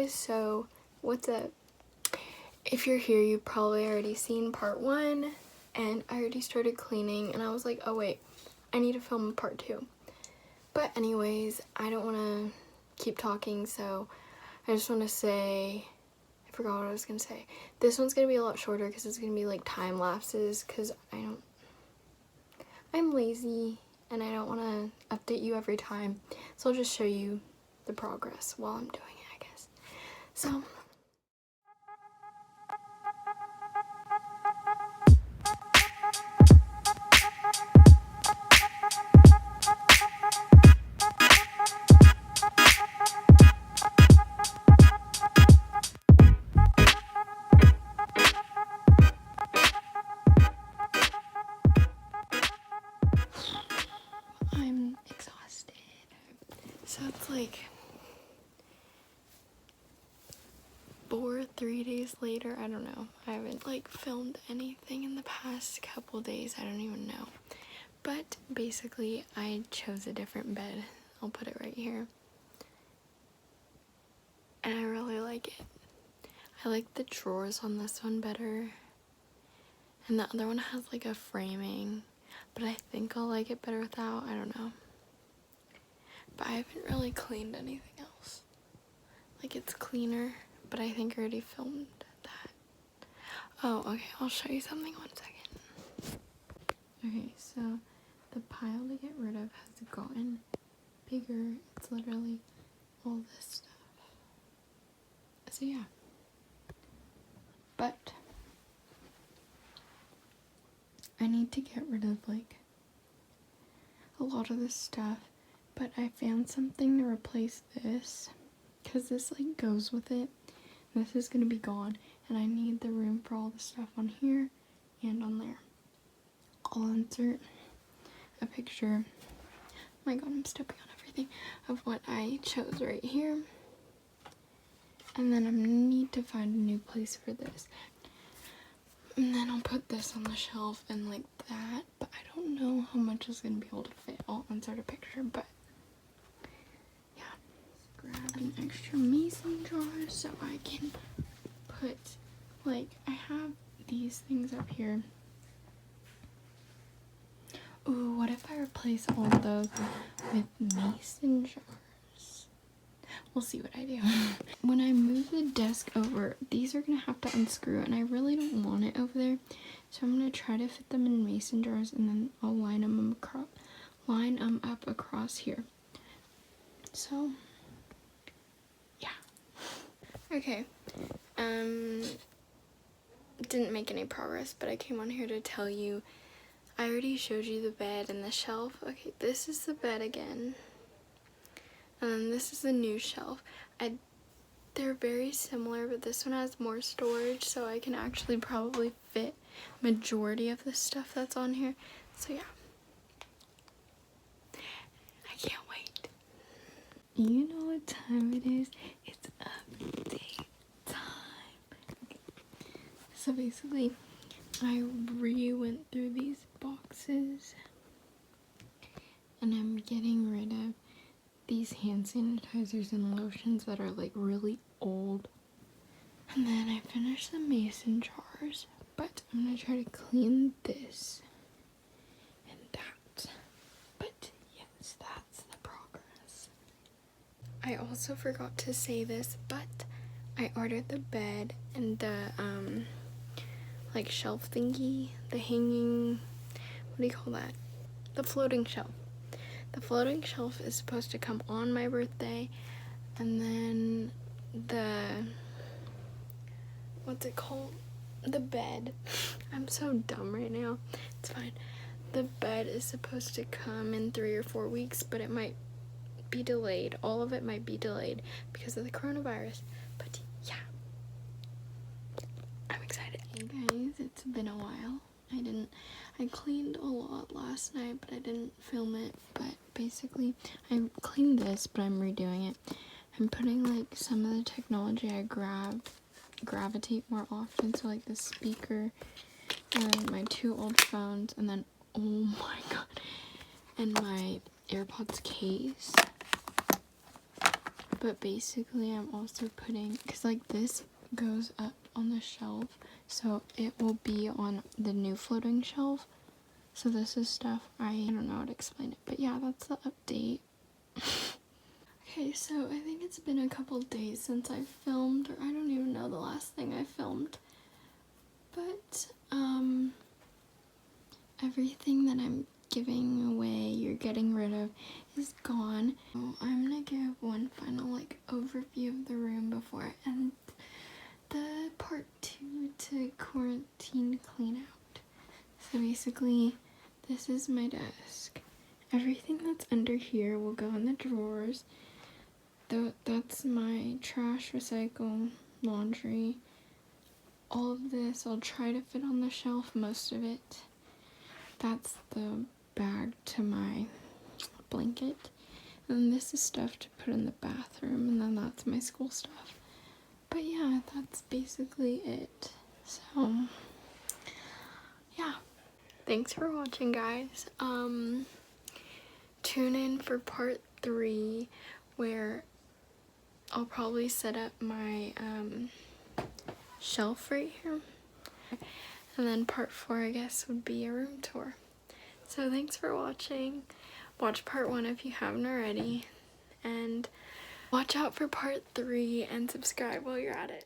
guys, so what's up? If you're here, you've probably already seen part 1, and I already started cleaning, and I was like, oh wait, I need to film part 2. But anyways, I don't want to keep talking, so I just want to say, I forgot what I was going to say. This one's going to be a lot shorter because it's going to be like time lapses, because I'm lazy and I don't want to update you every time, so I'll just show you the progress while I'm doing it, I guess. So I'm exhausted. So it's like 3 days later. I don't know. I haven't like filmed anything in the past couple days. I don't even know. But basically, I chose a different bed. I'll put it right here. And I really like it. I like the drawers on this one better. And the other one has like a framing. But I think I'll like it better without. I don't know. But I haven't really cleaned anything else. Like, it's cleaner, but I think I already filmed that. Oh, okay, I'll show you something, 1 second. Okay, so the pile to get rid of has gotten bigger. It's literally all this stuff. So yeah. But I need to get rid of like a lot of this stuff. But I found something to replace this, because this like goes with it. This is gonna be gone, and I need the room for all the stuff on here and on there. I'll insert a picture. Oh my god, I'm stepping on everything, of what I chose right here. And then I need to find a new place for this. And then I'll put this on the shelf and like that, but I don't know how much is gonna be able to fit. I'll insert a picture, but yeah. Grab an extra mason jar so I can put, like, I have these things up here. Ooh, what if I replace all of those with mason jars? We'll see what I do. When I move the desk over, these are gonna have to unscrew, and I really don't want it over there, so I'm gonna try to fit them in mason jars, and then I'll line them up across here. So yeah. Okay. Didn't make any progress, but I came on here to tell you, I already showed you the bed and the shelf. Okay, this is the bed again. And then this is the new shelf. They're very similar, but this one has more storage, so I can actually probably fit majority of the stuff that's on here. So yeah. I can't wait. You know what time it is? It's update time. So basically, I went through these boxes, and I'm getting rid of these hand sanitizers and lotions that are like really old. And then I finished the mason jars, but I'm gonna try to clean this and that. But yes, that's the progress. I also forgot to say this, but I ordered the bed and the like shelf thingy, the hanging, what do you call that? The floating shelf. The floating shelf is supposed to come on my birthday, and then what's it called? The bed. I'm so dumb right now. It's fine. The bed is supposed to come in 3 or 4 weeks, but it might be delayed. All of it might be delayed because of the coronavirus. But yeah. I'm excited. Hey guys, it's been a while. I cleaned a lot last night, but I didn't film it. But basically, I cleaned this, but I'm redoing it. I'm putting like some of the technology I gravitate more often, so like the speaker and my 2 old phones, and then oh my god, and my AirPods case. but basically I'm also putting, because like this goes up on the shelf, so it will be on the new floating shelf. So this is stuff, I don't know how to explain it, but yeah, that's the update. Okay, so I think it's been a couple days since I filmed, or I don't even know the last thing I filmed, but everything that I'm giving away, you're getting rid of, is gone. So I'm gonna give one final like overview of the room before I end the part 2 to quarantine clean out. So basically, this is my desk. Everything that's under here will go in the drawers. That's my trash, recycle, laundry. All of this I'll try to fit on the shelf, most of it. That's the bag to my blanket. And this is stuff to put in the bathroom, and then that's my school stuff. But yeah, that's basically it. So yeah. Thanks for watching, guys. Tune in for part 3 where I'll probably set up my shelf right here. And then part 4, I guess, would be a room tour. So thanks for watching. Watch part 1 if you haven't already. And watch out for part 3 and subscribe while you're at it.